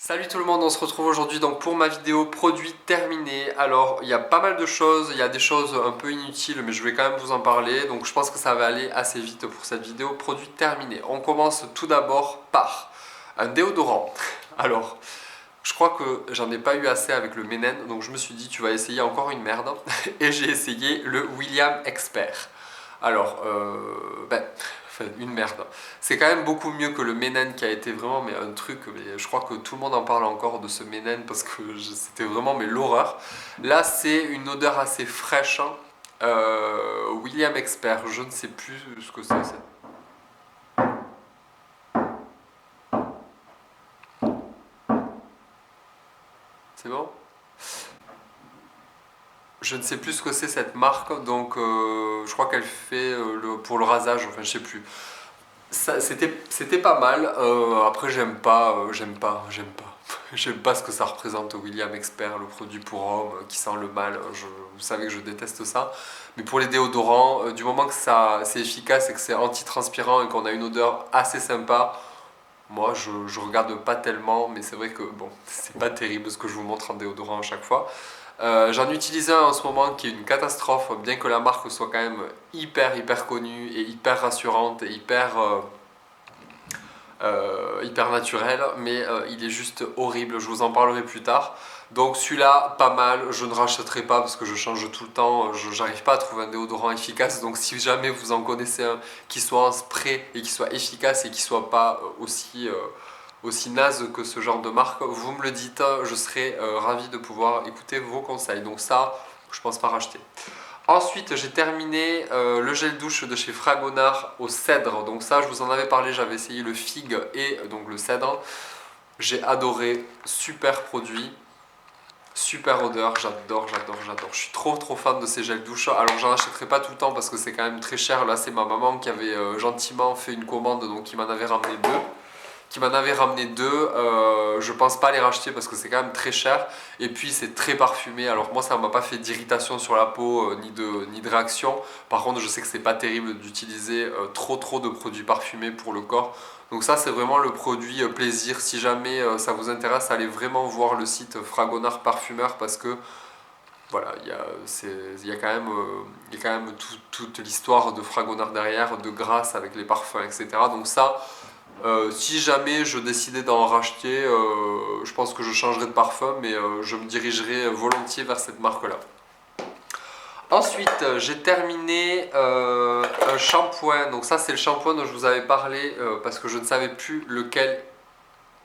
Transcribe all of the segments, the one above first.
Salut tout le monde, on se retrouve aujourd'hui donc pour ma vidéo produit terminé. Alors il y a pas mal de choses, il y a des choses un peu inutiles mais je vais quand même vous en parler. Donc je pense que ça va aller assez vite pour cette vidéo produit terminé. On commence tout d'abord par un déodorant. Alors je crois que j'en ai pas eu assez avec le Menen, donc je me suis dit tu vas essayer encore une merde. Et j'ai essayé le William Expert. Alors, enfin, une merde. C'est quand même beaucoup mieux que le Menen qui a été vraiment mais un truc, mais je crois que tout le monde en parle encore de ce Menen parce que c'était vraiment mais l'horreur. Là, c'est une odeur assez fraîche, hein. William Expert, je ne sais plus ce que c'est. C'est bon? Je ne sais plus ce que c'est cette marque, donc je crois qu'elle fait pour le rasage, enfin je sais plus. C'était pas mal. Après, j'aime pas. J'aime pas ce que ça représente William Expert, le produit pour homme qui sent le mal. Vous savez que je déteste ça. Mais pour les déodorants, du moment que c'est efficace et que c'est antitranspirant et qu'on a une odeur assez sympa, moi je regarde pas tellement. Mais c'est vrai que bon, c'est pas terrible ce que je vous montre en déodorant à chaque fois. J'en utilise un en ce moment qui est une catastrophe, bien que la marque soit quand même hyper connue et hyper rassurante et hyper naturel, mais il est juste horrible, je vous en parlerai plus tard. Donc celui-là, pas mal, je ne rachèterai pas parce que je change tout le temps, j'arrive pas à trouver un déodorant efficace, donc si jamais vous en connaissez un qui soit en spray et qui soit efficace et qui soit pas aussi naze que ce genre de marque, vous me le dites, je serai ravi de pouvoir écouter vos conseils. Donc ça, je pense pas racheter. Ensuite, j'ai terminé le gel douche de chez Fragonard au cèdre. Donc ça, je vous en avais parlé, j'avais essayé le figue et donc le cèdre. J'ai adoré, super produit, super odeur, j'adore. Je suis trop fan de ces gels douche. Alors j'en achèterai pas tout le temps parce que c'est quand même très cher. Là, c'est ma maman qui avait gentiment fait une commande, donc qui m'en avait ramené deux je pense pas les racheter parce que c'est quand même très cher et puis c'est très parfumé. Alors moi ça m'a pas fait d'irritation sur la peau ni de réaction. Par contre je sais que c'est pas terrible d'utiliser trop de produits parfumés pour le corps. Donc ça c'est vraiment le produit plaisir. Si jamais ça vous intéresse, allez vraiment voir le site Fragonard Parfumeur parce que voilà, il y a quand même toute l'histoire de Fragonard derrière, de grâce avec les parfums, etc. Donc ça, si jamais je décidais d'en racheter, je pense que je changerai de parfum, mais je me dirigerai volontiers vers cette marque-là. Ensuite, j'ai terminé un shampoing. Donc ça, c'est le shampoing dont je vous avais parlé parce que je ne savais plus lequel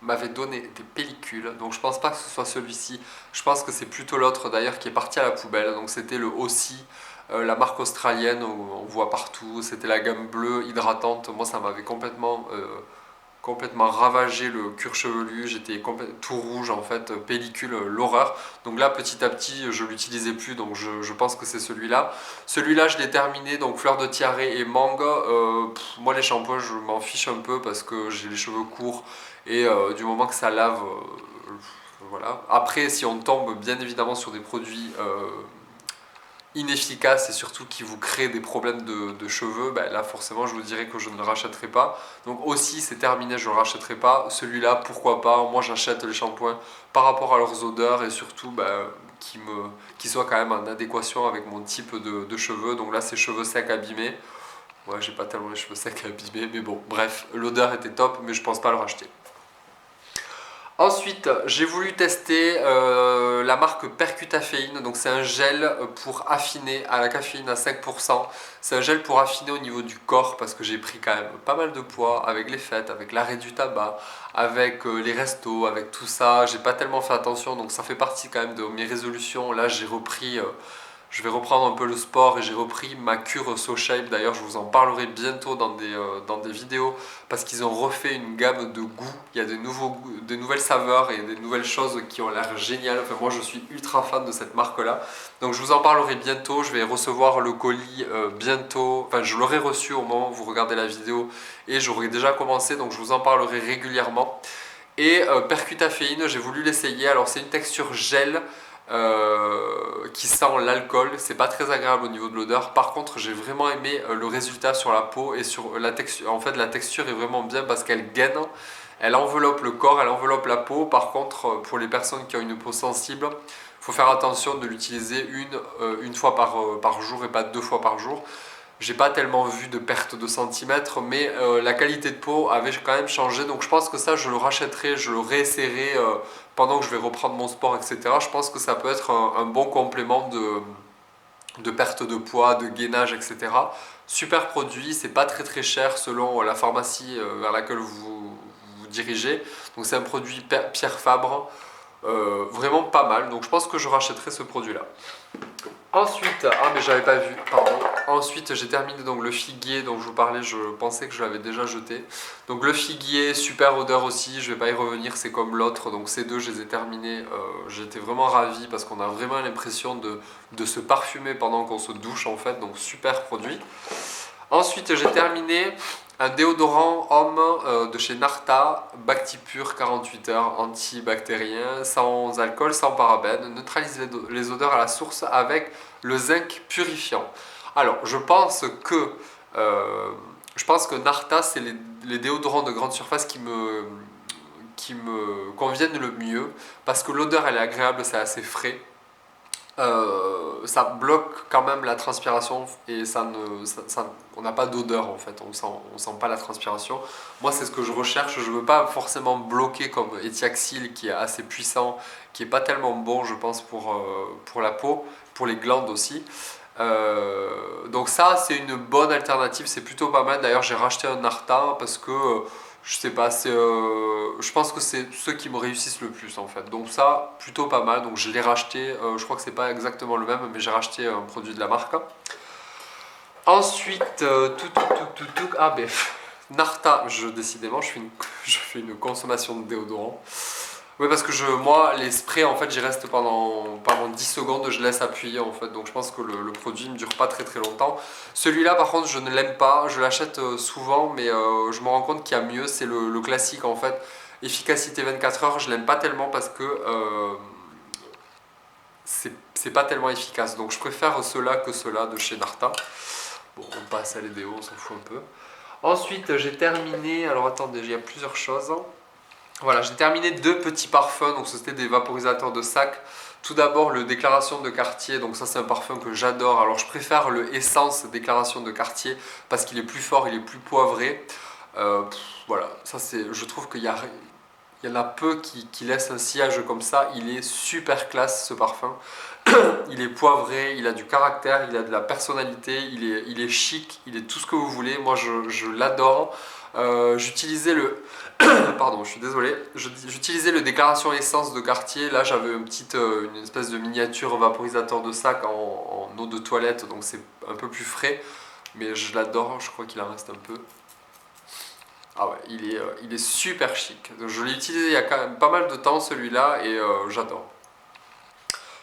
m'avait donné des pellicules. Donc je pense pas que ce soit celui-ci. Je pense que c'est plutôt l'autre d'ailleurs qui est parti à la poubelle. Donc c'était le Aussie, la marque australienne où on voit partout. C'était la gamme bleue hydratante. Moi, ça m'avait complètement ravagé le cuir chevelu, j'étais tout rouge en fait, pellicule, l'horreur. Donc là petit à petit je l'utilisais plus, donc je pense que c'est celui-là. Celui-là je l'ai terminé, donc fleur de tiare et mangue. Moi les shampoings je m'en fiche un peu parce que j'ai les cheveux courts et du moment que ça lave, voilà. Après si on tombe bien évidemment sur des produits inefficace et surtout qui vous crée des problèmes de cheveux, ben là forcément je vous dirais que je ne le rachèterai pas. Donc aussi c'est terminé, je ne le rachèterai pas. Celui-là pourquoi pas, moi j'achète les shampoings par rapport à leurs odeurs et surtout qui soient quand même en adéquation avec mon type de cheveux. Donc là c'est cheveux secs abîmés. Ouais, j'ai pas tellement les cheveux secs abîmés, mais bon, bref, l'odeur était top, mais je pense pas le racheter. Ensuite, j'ai voulu tester la marque Percutaféine. Donc, c'est un gel pour affiner à la caféine à 5%. C'est un gel pour affiner au niveau du corps parce que j'ai pris quand même pas mal de poids avec les fêtes, avec l'arrêt du tabac, avec les restos, avec tout ça. J'ai pas tellement fait attention donc ça fait partie quand même de mes résolutions. Là, j'ai repris. Je vais reprendre un peu le sport et j'ai repris ma cure SoShape. D'ailleurs, je vous en parlerai bientôt dans des vidéos parce qu'ils ont refait une gamme de goûts. Il y a des nouvelles saveurs et des nouvelles choses qui ont l'air géniales. Enfin, moi, je suis ultra fan de cette marque-là. Donc, je vous en parlerai bientôt. Je vais recevoir le colis bientôt. Enfin, je l'aurai reçu au moment où vous regardez la vidéo et j'aurai déjà commencé. Donc, je vous en parlerai régulièrement. Et Percutaféine, j'ai voulu l'essayer. Alors, c'est une texture gel. qui sent l'alcool. C'est pas très agréable au niveau de l'odeur. Par contre, j'ai vraiment aimé le résultat sur la peau et sur la texture. En fait, la texture est vraiment bien parce qu'elle gaine, elle enveloppe le corps, elle enveloppe la peau. Par contre, pour les personnes qui ont une peau sensible, il faut faire attention de l'utiliser une fois par jour et pas 2 fois par jour. J'ai pas tellement vu de perte de centimètres, mais la qualité de peau avait quand même changé. Donc je pense que ça, je le rachèterai, je le réessayerai pendant que je vais reprendre mon sport, etc. Je pense que ça peut être un bon complément de perte de poids, de gainage, etc. Super produit, c'est pas très très cher selon la pharmacie vers laquelle vous dirigez. Donc c'est un produit Pierre Fabre, vraiment pas mal. Donc je pense que je rachèterai ce produit-là. Ensuite, ah mais j'avais pas vu, pardon. Ensuite, j'ai terminé donc le figuier dont je vous parlais, je pensais que je l'avais déjà jeté. Donc le figuier, super odeur aussi, je vais pas y revenir, c'est comme l'autre. Donc ces deux, je les ai terminés. J'étais vraiment ravi parce qu'on a vraiment l'impression de se parfumer pendant qu'on se douche en fait. Donc super produit. Ensuite, j'ai terminé un déodorant homme de chez Narta, Bactipure 48 heures, antibactérien, sans alcool, sans parabènes, neutralise les odeurs à la source avec le zinc purifiant. Alors, je pense que Narta, c'est les déodorants de grande surface qui me conviennent le mieux parce que l'odeur, elle est agréable, c'est assez frais. Ça bloque quand même la transpiration et on n'a pas d'odeur en fait, on sent pas la transpiration. Moi c'est ce que je recherche, je veux pas forcément bloquer comme Etiaxil qui est assez puissant, qui est pas tellement bon je pense pour la peau, pour les glandes aussi. Donc ça c'est une bonne alternative, c'est plutôt pas mal. D'ailleurs j'ai racheté un Narta parce que je sais pas, je pense que c'est ceux qui me réussissent le plus en fait. Donc ça, plutôt pas mal. Donc je l'ai racheté. Je crois que c'est pas exactement le même, mais j'ai racheté un produit de la marque. Ensuite, ah ben, Narta, décidément, je fais une consommation de déodorant. Oui, parce que moi, les sprays, en fait, j'y reste pendant 10 secondes, je laisse appuyer, en fait. Donc, je pense que le produit ne dure pas très très longtemps. Celui-là, par contre, je ne l'aime pas. Je l'achète souvent, mais je me rends compte qu'il y a mieux. C'est le classique, en fait. Efficacité 24 heures, je l'aime pas tellement parce que c'est pas tellement efficace. Donc, je préfère ceux-là que ceux-là de chez Narta. Bon, on passe à l'EDO, on s'en fout un peu. Ensuite, j'ai terminé. Alors, attendez, il y a plusieurs choses. Voilà, j'ai terminé 2 petits parfums, donc c'était des vaporisateurs de sac. Tout d'abord le Déclaration de Cartier, donc ça c'est un parfum que j'adore. Alors je préfère le Essence Déclaration de Cartier parce qu'il est plus fort, il est plus poivré. Voilà, ça c'est, je trouve il y en a peu qui laissent un sillage comme ça. Il est super classe ce parfum. Il est poivré, il a du caractère, il a de la personnalité, il est chic, il est tout ce que vous voulez. Moi je l'adore. J'utilisais le pardon, je suis désolé. J'utilisais le Déclaration Essence de Cartier. Là, j'avais une espèce de miniature vaporisateur de sac en eau de toilette, donc c'est un peu plus frais. Mais je l'adore, je crois qu'il en reste un peu. Ah ouais, il est super chic. Donc, je l'ai utilisé il y a quand même pas mal de temps celui-là et j'adore.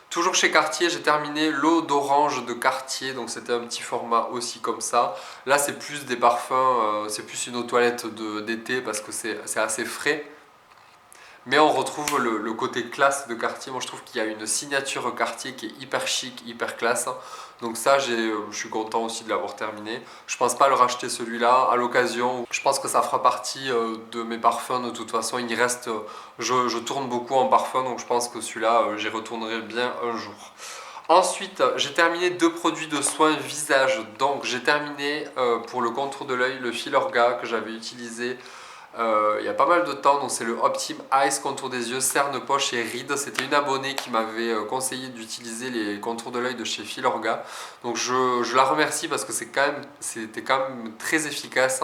Toujours chez Cartier, j'ai terminé l'eau d'orange de Cartier, donc c'était un petit format aussi comme ça. Là, c'est plus des parfums, c'est plus une eau toilette d'été parce que c'est assez frais. Mais on retrouve le côté classe de Cartier. Moi, je trouve qu'il y a une signature Cartier qui est hyper chic, hyper classe. Donc ça, je suis content aussi de l'avoir terminé. Je pense pas le racheter celui-là à l'occasion. Je pense que ça fera partie de mes parfums de toute façon. Il reste, je tourne beaucoup en parfum, donc je pense que celui-là, j'y retournerai bien un jour. Ensuite, j'ai terminé 2 produits de soins visage. Donc j'ai terminé pour le contour de l'œil le Filorga que j'avais utilisé il y a pas mal de temps. Donc c'est le Optim Eyes contour des yeux, cerne, poche et rides. C'était une abonnée qui m'avait conseillé d'utiliser les contours de l'œil de chez Filorga. Donc je la remercie parce que c'était quand même très efficace.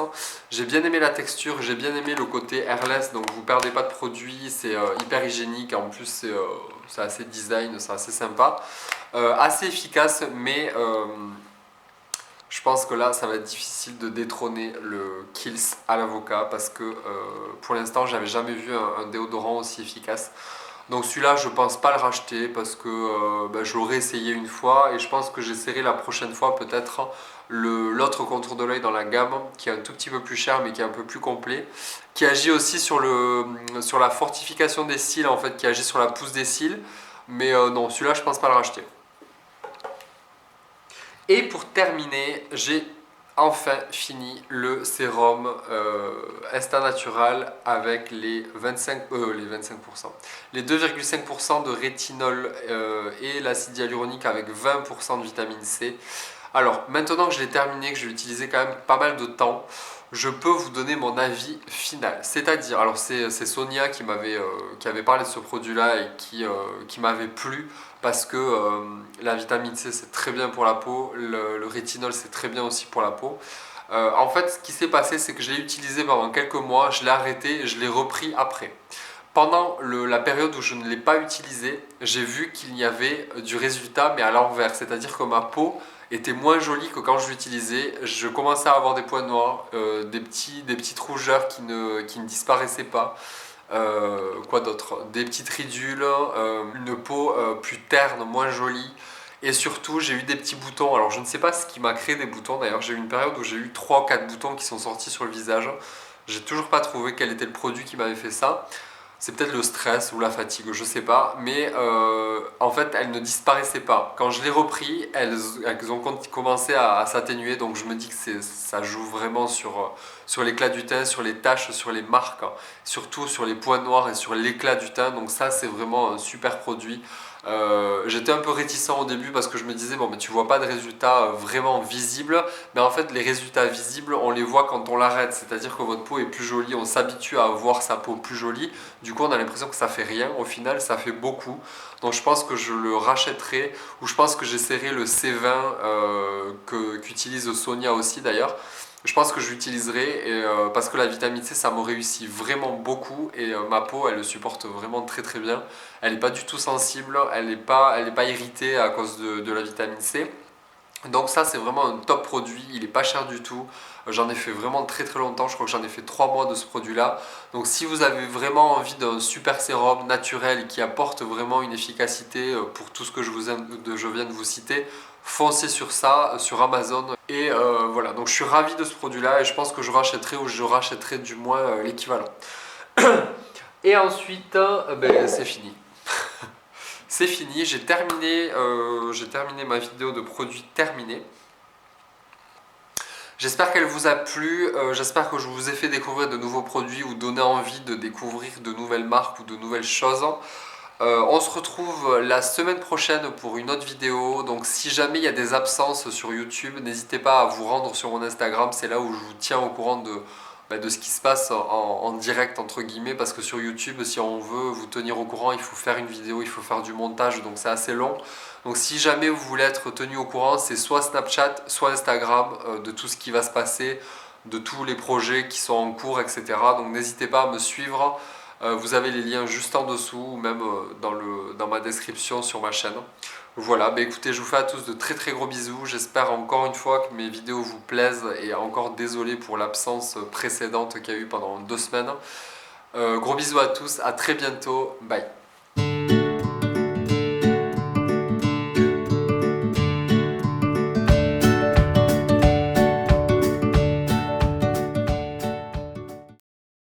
J'ai bien aimé la texture, j'ai bien aimé le côté airless, donc vous perdez pas de produit, c'est hyper hygiénique, en plus c'est assez design, c'est assez sympa. Assez efficace, mais je pense que là, ça va être difficile de détrôner le Kiehl's à l'avocat parce que pour l'instant, j'avais jamais vu un déodorant aussi efficace. Donc celui-là, je pense pas le racheter parce que je l'aurais essayé une fois et je pense que j'essaierai la prochaine fois peut-être l'autre contour de l'œil dans la gamme qui est un tout petit peu plus cher mais qui est un peu plus complet, qui agit aussi sur la fortification des cils en fait, qui agit sur la pousse des cils. Mais non, celui-là, je pense pas le racheter. Et pour terminer, j'ai enfin fini le sérum Insta Natural avec les 25%, les 2,5% de rétinol et l'acide hyaluronique avec 20% de vitamine C. Alors, maintenant que je l'ai terminé, que je l'ai utilisé quand même pas mal de temps, je peux vous donner mon avis final. C'est-à-dire, alors c'est Sonia qui avait parlé de ce produit-là et qui m'avait plu parce que la vitamine C c'est très bien pour la peau, le rétinol c'est très bien aussi pour la peau. En fait, ce qui s'est passé, c'est que je l'ai utilisé pendant quelques mois, je l'ai arrêté et je l'ai repris après. Pendant la période où je ne l'ai pas utilisé, j'ai vu qu'il y avait du résultat, mais à l'envers. C'est-à-dire que ma peau était moins jolie que quand je l'utilisais. Je commençais à avoir des points noirs, des petites rougeurs qui ne disparaissaient pas. Quoi d'autre? Des petites ridules, une peau plus terne, moins jolie. Et surtout, j'ai eu des petits boutons. Alors, je ne sais pas ce qui m'a créé des boutons. D'ailleurs, j'ai eu une période où j'ai eu 3 ou 4 boutons qui sont sortis sur le visage. J'ai toujours pas trouvé quel était le produit qui m'avait fait ça. C'est peut-être le stress ou la fatigue, je sais pas. Mais en fait, elles ne disparaissaient pas. Quand je l'ai repris, elles ont commencé à s'atténuer. Donc je me dis que ça joue vraiment sur l'éclat du teint, sur les taches, sur les marques, hein, surtout sur les points noirs et sur l'éclat du teint. Donc ça, c'est vraiment un super produit. J'étais un peu réticent au début parce que je me disais bon mais tu vois pas de résultats vraiment visibles, mais en fait les résultats visibles on les voit quand on l'arrête, c'est-à-dire que votre peau est plus jolie, on s'habitue à voir sa peau plus jolie, du coup on a l'impression que ça fait rien, au final ça fait beaucoup. Donc je pense que je le rachèterai, ou je pense que j'essaierai le C20 qu'utilise Sonia aussi d'ailleurs. Je pense que je l'utiliserai parce que la vitamine C ça me réussit vraiment beaucoup et ma peau elle le supporte vraiment très très bien. Elle n'est pas du tout sensible, elle n'est pas irritée à cause de la vitamine C. Donc ça c'est vraiment un top produit, il n'est pas cher du tout. J'en ai fait vraiment très très longtemps, je crois que j'en ai fait 3 mois de ce produit là. Donc si vous avez vraiment envie d'un super sérum naturel qui apporte vraiment une efficacité pour tout ce que je viens de vous citer, foncez sur ça, sur Amazon. Et voilà, donc je suis ravi de ce produit là et je pense que je rachèterai, ou je rachèterai du moins l'équivalent. Et ensuite, ben, c'est fini. C'est fini, j'ai terminé ma vidéo de produits terminés. J'espère qu'elle vous a plu, j'espère que je vous ai fait découvrir de nouveaux produits ou donné envie de découvrir de nouvelles marques ou de nouvelles choses. On se retrouve la semaine prochaine pour une autre vidéo. Donc si jamais il y a des absences sur YouTube, n'hésitez pas à vous rendre sur mon Instagram, c'est là où je vous tiens au courant de ce qui se passe en direct entre guillemets, parce que sur YouTube si on veut vous tenir au courant il faut faire une vidéo, il faut faire du montage, donc c'est assez long. Donc si jamais vous voulez être tenu au courant, c'est soit Snapchat soit Instagram de tout ce qui va se passer, de tous les projets qui sont en cours, etc. Donc n'hésitez pas à me suivre, vous avez les liens juste en dessous ou même dans ma description sur ma chaîne. Voilà, bah écoutez, je vous fais à tous de très très gros bisous. J'espère encore une fois que mes vidéos vous plaisent et encore désolé pour l'absence précédente qu'il y a eu pendant 2 semaines. Gros bisous à tous, à très bientôt, bye.